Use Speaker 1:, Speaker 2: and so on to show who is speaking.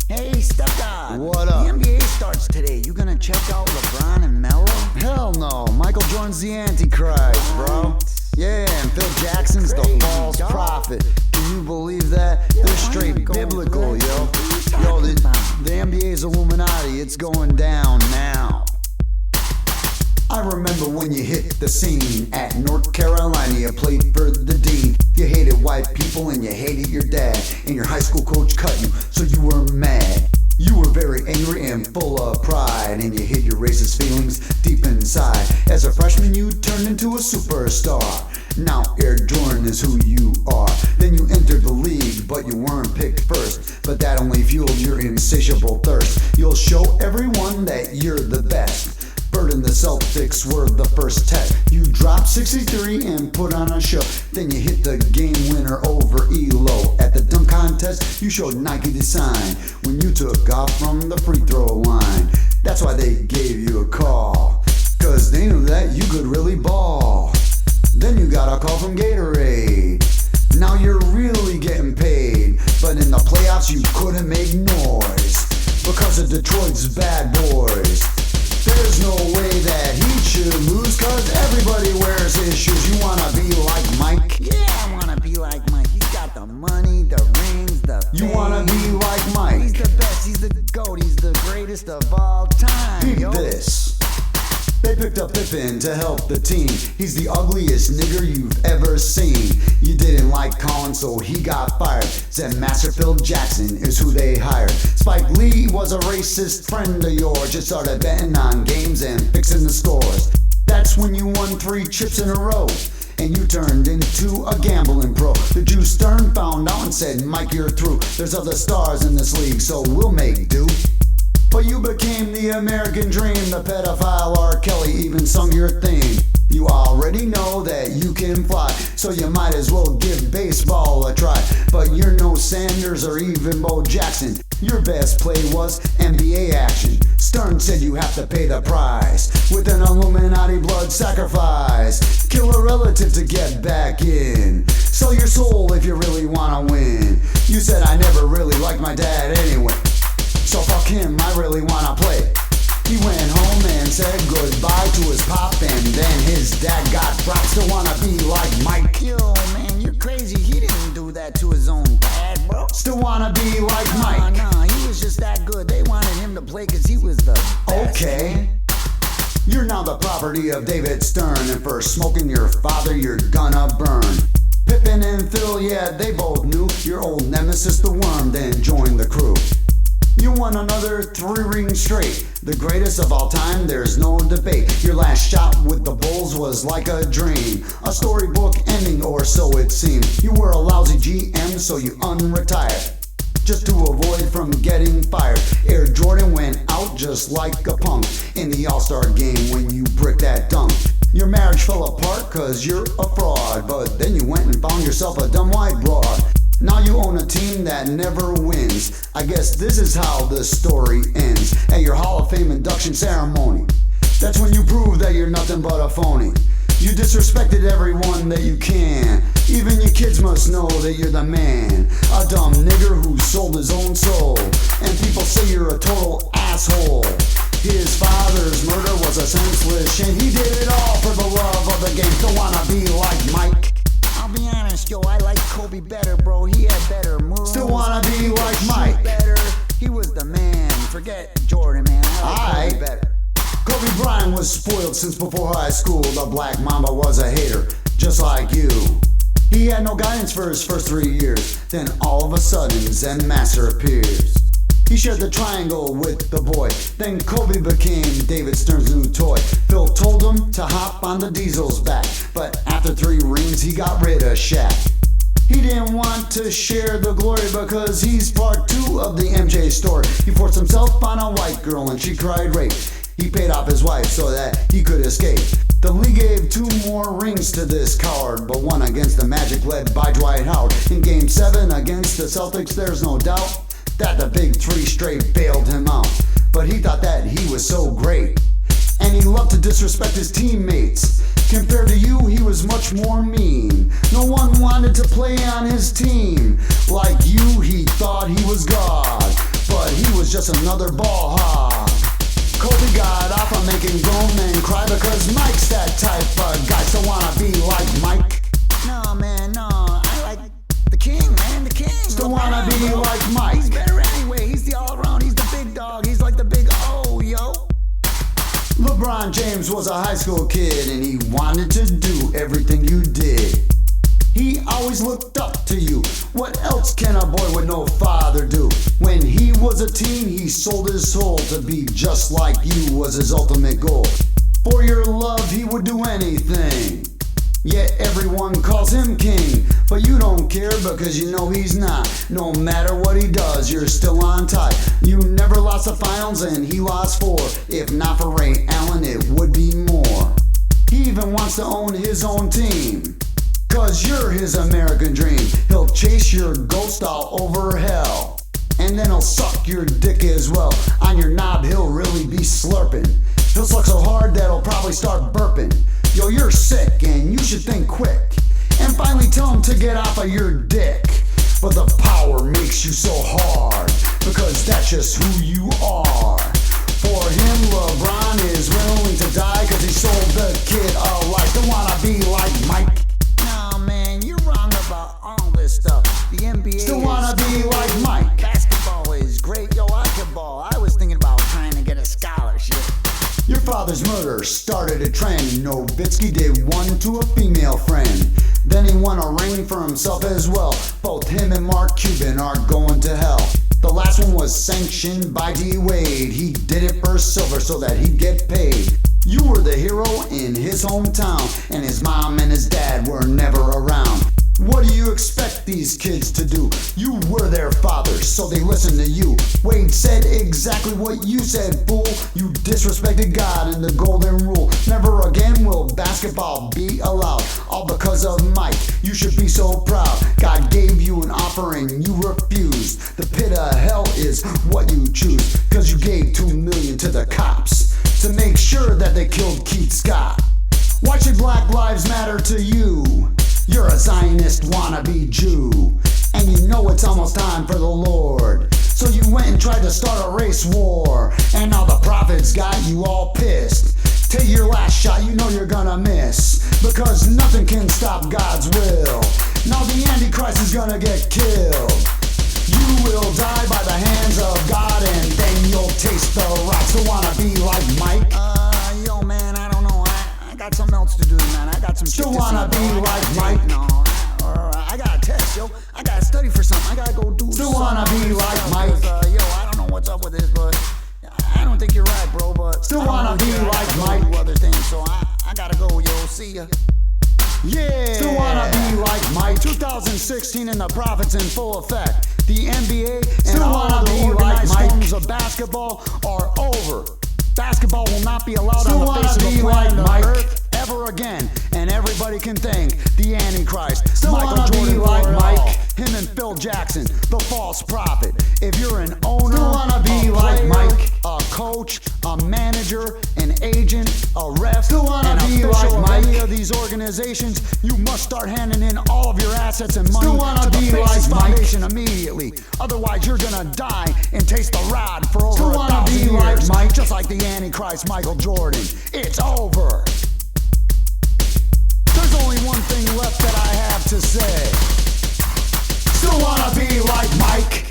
Speaker 1: Hey, stepdad.
Speaker 2: What up?
Speaker 1: The NBA starts today. You gonna check out LeBron and Melo?
Speaker 2: Hell no. Michael Jordan's the Antichrist, bro. Yeah, and Phil Jackson's the
Speaker 1: Crazy,
Speaker 2: false
Speaker 1: dog.
Speaker 2: prophet. Can you believe that? They're straight biblical, yo. Yo, the NBA's Illuminati. It's going down now. I remember when you hit the scene at North Carolina. You played for the dean. You hated white people and you hated your dad. And your high school coach cut you, so you were mad. You were very angry and full of pride, and you hid your racist feelings deep inside. As a freshman, you turned into a superstar. Now Air Jordan is who you are. Then you entered the league, but you weren't picked first. But that only fueled your insatiable thirst. You'll show everyone that you're the best. Bird and the Celtics were the first test. You dropped 63 and put on a show. Then you hit the game winner over ELO. At the dunk contest, you showed Nike the sign when you took off from the free throw line. That's why they gave you a call, cause they knew that you could really ball. Then you got a call from Gatorade. Now you're really getting paid. But in the playoffs you couldn't make noise because of Detroit's bad boys. There's no way that he should lose, cause everybody wears his shoes. You wanna be like Mike?
Speaker 1: Yeah, I wanna be like Mike. He's got the money, the rings, the
Speaker 2: You
Speaker 1: fame.
Speaker 2: wanna be like Mike?
Speaker 1: He's the best, he's the GOAT, he's the greatest of all time.
Speaker 2: Peep
Speaker 1: yo.
Speaker 2: this. They picked up Pippen to help the team. He's the ugliest nigger you've ever seen. You didn't like Colin, so he got fired. Zen Master Phil Jackson is who they hired. Spike Lee was a racist friend of yours. You started betting on games and fixing the scores. That's when you won 3 chips in a row, and you turned into a gambling pro. The Jew Stern found out and said, Mike, you're through. There's other stars in this league, so we'll make do. But you became the American dream. The pedophile R. Kelly even sung your theme. You already know that you can fly, so you might as well give baseball a try. But you're no Sanders or even Bo Jackson. Your best play was NBA action. Stern said you have to pay the price with an Illuminati blood sacrifice. Kill a relative to get back in. Sell your soul if you really wanna win. You said I never really liked my dad anyway, so fuck him, I really wanna play. He went home and said goodbye to his pop, and then his dad got dropped. Still wanna be like Mike?
Speaker 1: Yo, man, you're crazy. He didn't do that to his own dad, bro.
Speaker 2: Still wanna be like Mike?
Speaker 1: Nah, he was just that good. They wanted him to play cause he was the best.
Speaker 2: Okay. You're now the property of David Stern, and for smoking your father you're gonna burn. Pippen and Phil, yeah, they both knew your old nemesis the Worm, then joined the crew. You won another 3 rings straight, the greatest of all time, there's no debate. Your last shot with the Bulls was like a dream, a storybook ending, or so it seemed. You were a lousy GM, so you unretired, just to avoid from getting fired. Air Jordan went out just like a punk in the All-Star game when you bricked that dunk. Your marriage fell apart cause you're a fraud, but then you went and found yourself a dumb white broad. Now you own a team that never wins. I guess this is how the story ends at your Hall of Fame induction ceremony. That's when you prove that you're nothing but a phony. You disrespected everyone that you can. Even your kids must know that you're the man. A dumb nigger who sold his own soul, and people say you're a total asshole. His father's murder was a senseless shame. He did it all for the love of the game. Don't wanna be like Mike?
Speaker 1: I'll be honest, yo, I like Kobe better, bro. He had better moves.
Speaker 2: Still wanna be like
Speaker 1: Shoot
Speaker 2: Mike?
Speaker 1: better. He was the man. Forget Jordan, man. I like Kobe
Speaker 2: Aight.
Speaker 1: better.
Speaker 2: Kobe Bryant was spoiled since before high school. The Black Mamba was a hater, just like you. He had no guidance for his first 3 years. Then all of a sudden, Zen Master appears. He shared the triangle with the boy. Then Kobe became David Stern's new toy. Phil told him to hop on the Diesel's back, but after 3 rings, he got rid of Shaq. He didn't want to share the glory because he's part 2 of the MJ story. He forced himself on a white girl and she cried rape. He paid off his wife so that he could escape. The league gave 2 more rings to this coward, but one against the Magic led by Dwight Howard. In Game 7 against the Celtics, there's no doubt that the big 3 straight bailed him out. But he thought that he was so great, and he loved to disrespect his teammates. Compared to you, he was much more mean. No one wanted to play on his team. Like you, he thought he was God, but he was just another ball hog. Kobe got off on making grown men cry because Mike's that type of guy. Still wanna be like Mike?
Speaker 1: No, man, no. I like the king, man, the king.
Speaker 2: Still wanna be like Mike?
Speaker 1: He's better anyway. He's the all-around. He's the big dog. He's like the big O, yo.
Speaker 2: LeBron James was a high school kid and he wanted to do everything you did. He always looked up to you. What else can a boy with no father do? When he was a teen, he sold his soul. To be just like you was his ultimate goal. For your love, he would do anything. Yet everyone calls him king. But you don't care because you know he's not. No matter what he does, you're still on top. You never lost the finals and he lost 4. If not for Ray Allen, it would be more. He even wants to own his own team. Cause you're his American dream. He'll chase your ghost all over hell. And then he'll suck your dick as well. On your knob he'll really be slurping. He'll suck so hard that he'll probably start burping. Yo, you're sick and you should think quick. And finally tell him to get off of your dick. But the power makes you so hard. Because that's just who you are. For him, LeBron is willing to die. Cause he sold the kid a life. Don't wanna be like Mike.
Speaker 1: No, man, you're wrong about all this stuff. The NBA
Speaker 2: Still wanna be like Mike.
Speaker 1: Basketball is great. Yo, I could ball. I was thinking about trying to get a scholarship.
Speaker 2: Your father's murder started a trend. Nowitzki did one to a female friend. Then he won a ring for himself as well. Both him and Mark Cuban are going to hell. The last one was sanctioned by D. Wade. He did it for silver so that he'd get paid. You were the hero in his hometown, and his mom and his dad were never around. What do you expect these kids to do? You were their fathers, so they listened to you. Wade said exactly what you said, fool. You disrespected God and the golden rule. Never again will basketball be allowed. All because of Mike, you should be so proud. God gave you an offering, you refused. The pit of hell is what you choose. Cause you gave $2 million to the cops to make sure that they killed Keith Scott. Why should Black Lives Matter to you? You're a Zionist wannabe Jew, and you know it's almost time for the Lord. So you went and tried to start a race war, and all the prophets got you all pissed. Take your last shot, you know you're gonna miss, because nothing can stop God's will. Now the Antichrist is gonna get killed. You will die by the hands of God, and then you'll taste the rocks. Don't wanna be like Mike?
Speaker 1: Yo, man, I don't know. I got something else to do tonight. I got some shit
Speaker 2: Still
Speaker 1: to
Speaker 2: wanna
Speaker 1: see,
Speaker 2: be
Speaker 1: bro.
Speaker 2: like Mike?
Speaker 1: No, I got a test, yo. I gotta study for something. I gotta go do
Speaker 2: Still
Speaker 1: something.
Speaker 2: wanna be like Mike?
Speaker 1: Yo, I don't know what's up with this, but I don't think you're right, bro. But
Speaker 2: Still
Speaker 1: I don't
Speaker 2: wanna
Speaker 1: know if
Speaker 2: be
Speaker 1: you're right.
Speaker 2: like
Speaker 1: I gotta go
Speaker 2: Mike?
Speaker 1: do other things, so I gotta go, yo. See ya.
Speaker 2: Yeah. Still wanna be like Mike? 2016 and the profits in full effect. The NBA and Still all
Speaker 1: wanna
Speaker 2: the
Speaker 1: be
Speaker 2: organized
Speaker 1: like Mike?
Speaker 2: forms of basketball are over. Basketball will not be allowed Still on the wanna face of
Speaker 1: be
Speaker 2: the
Speaker 1: like
Speaker 2: planet
Speaker 1: Mike?
Speaker 2: Earth ever again. And everybody can thank the Antichrist.
Speaker 1: Still
Speaker 2: Michael
Speaker 1: wanna be
Speaker 2: Jordan
Speaker 1: like
Speaker 2: for it
Speaker 1: Mike?
Speaker 2: all. Him and Phil Jackson, the false prophet. If you're an owner,
Speaker 1: Still wanna be
Speaker 2: a
Speaker 1: like
Speaker 2: player,
Speaker 1: Mike?
Speaker 2: a coach, a manager, an agent, a ref,
Speaker 1: Still wanna
Speaker 2: an
Speaker 1: be
Speaker 2: official
Speaker 1: like
Speaker 2: of any
Speaker 1: Mike?
Speaker 2: of these organizations, you must start handing in all of your assets and money
Speaker 1: Still wanna
Speaker 2: to the
Speaker 1: be
Speaker 2: Faces
Speaker 1: like Mike?
Speaker 2: Foundation immediately. Otherwise, you're gonna die and taste the rod for over
Speaker 1: Still
Speaker 2: 1,000
Speaker 1: wanna be
Speaker 2: years.
Speaker 1: like Mike?
Speaker 2: Just like the Antichrist, Michael Jordan. It's over. There's only one thing left that I have to say. Still wanna be like Mike?